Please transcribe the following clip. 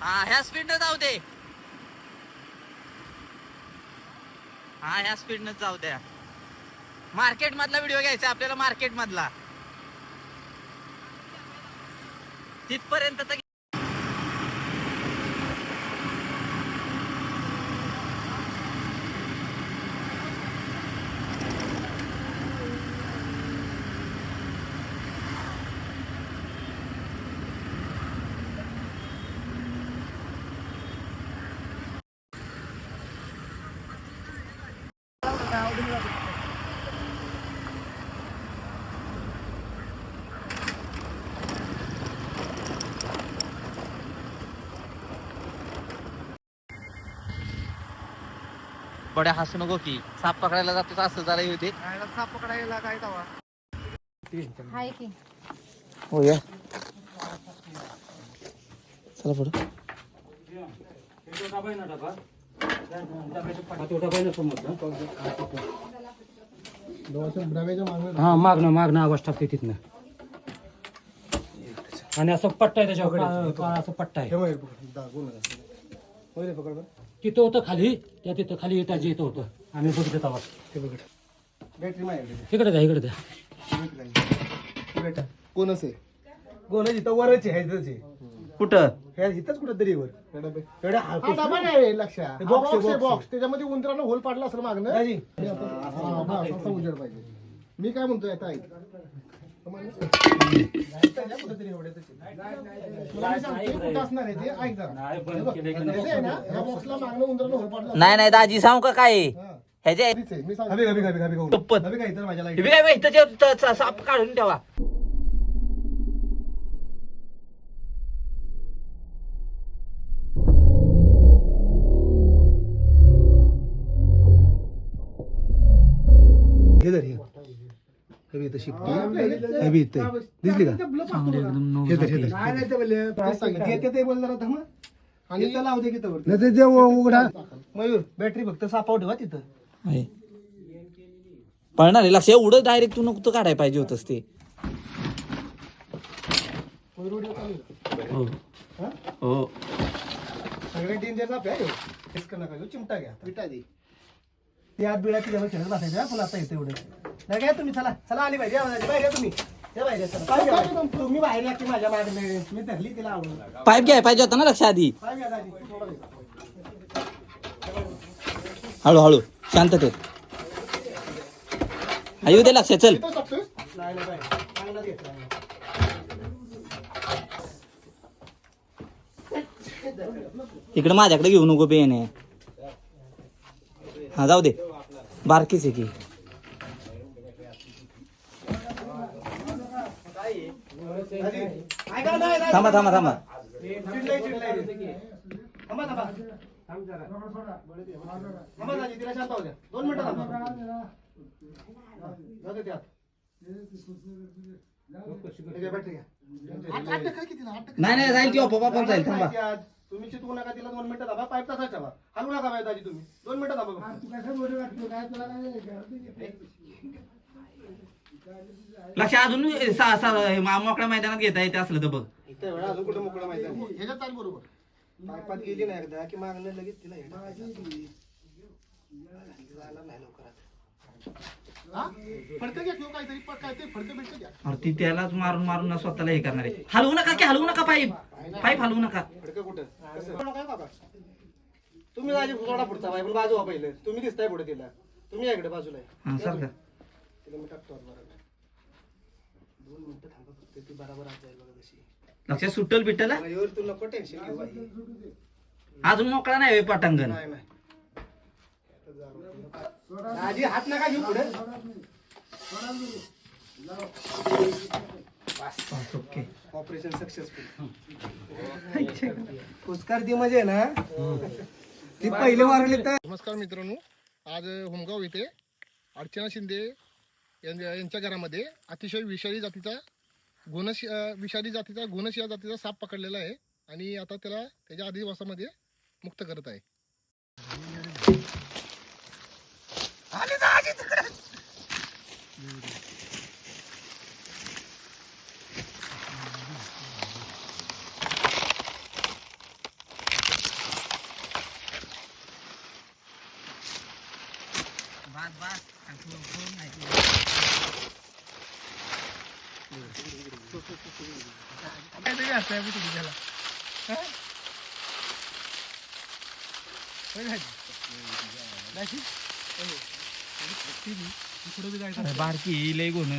हा ह्या स्पीडनं जाऊ दे. हा ह्या स्पीडनं जाऊ द्या. मार्केट मधला व्हिडिओ घ्यायचा आपल्याला, मार्केट मधला तिथपर्यंत तर. बड्या हसू नको की, साप पकडायला जातो असं जरा होते. साप पकडायला काय तवा हाय की. हो या चला पुढं. हा मागणं आवाज टाकते तिथनं. आणि असं पट्टा आहे त्याच्यावर, असं पट्टा आहे तिथं होतं खाली, त्या तिथं खाली त्याच्या इथं होतं. आम्ही बघितलं तेव्हा. इकडे द्या, इकडे द्या. कोण असे कोण इथं वरच आहे. कुठं इथंच कुठं तरी वर लक्षात बॉक्स त्याच्यामध्ये उंदरानं होल पाडला असेल मागणं. उजेड पाहिजे. मी काय म्हणतोय आता ऐक, नाही नाही दाजी सांगू का काय ह्याच्या साप काढून ठेवा. दिसली का? उघडा मयूर बॅटरी फक्त सापाव ठेवा तिथं. पळणार आहे लक्ष. एवढं डायरेक्ट तू नको काढायला पाहिजे होतस ते. हो सगळे डेंजर साप आहे. नका चिमटा घ्या, विटा दे. ते आत बिळा तिच्या खेळत बसायचं. फुल आता येते एवढं नाही काय. तुम्ही चला चला आली पाहिजे बाहेर. तुम्ही तुम्ही बाहेर या की माझ्या मागणे. मी धरली तिला आवडून. पाईप घ्याय पाहिजे होता ना लक्ष आधी. हळूहळू शांततेत येऊ दे लक्ष. चल इकडे माझ्याकडे घेऊ नको बेने. हा जाऊ दे, बारकीच आहे की. थांबा थांबा थांबा. नाही नाही जाईल की ओपा पण जाईल. थांबा तुम्ही चितवू नका तिला. 2 मिनिटं थांबा. पाईप तसाच ठेवा. हलवू नका बाई दाजी तुम्ही. 2 मिनिटं थांबा. लक्ष अजून मोकळ्या मैदानात घेता येते असलं तर बघ. इथं वेळा अजून कुठं मोकळं माहिती नाही. ह्याच्यात चाल बरोबर. पाईपात गेली ना एकदा की मागणं लगेच तिला अरे ती त्यालाच मारून मारून स्वतःला हे करणार आहे. हलवू नका की, हलवू नका. पाईप पाईप हलवू नका. कुठं तुम्ही दाजी थोडा पुढचा बाई बाजू व्हा पहिले. तुम्ही दिसताय पुढे तिला. तुम्ही इकडे बाजूला आहे. हा सर का तिला मी टाकतो बरोबर. 2 मिनिटं थांबा फक्त. ती बरोबर आज जाईल बघा तशी. लक्षात सुट्टल बिट्टल. मयूर तू नको टेन्शन घेऊ बाई. अजून मोकळा नाही पटांगण. नाही नाही दाजी हात नका घेऊ पुढे. Okay operation successful. पुरस्कार ती मजा आहे ना. ती पहिले मारली तर. नमस्कार मित्रांनो, आज होमगाव येथे अर्चना शिंदे यांच्या घरामध्ये अतिशय विषारी जातीचा विषारी जातीचा घोणस या जातीचा साप पकडलेला आहे आणि आता त्याला त्याच्या अधिवासामध्ये मुक्त करत आहे. बास बास नाही काहीतरी असतं आम्ही तुम्ही त्याला हा? होय ना? जायची? पुढे बी जायचं बारकी लय गुण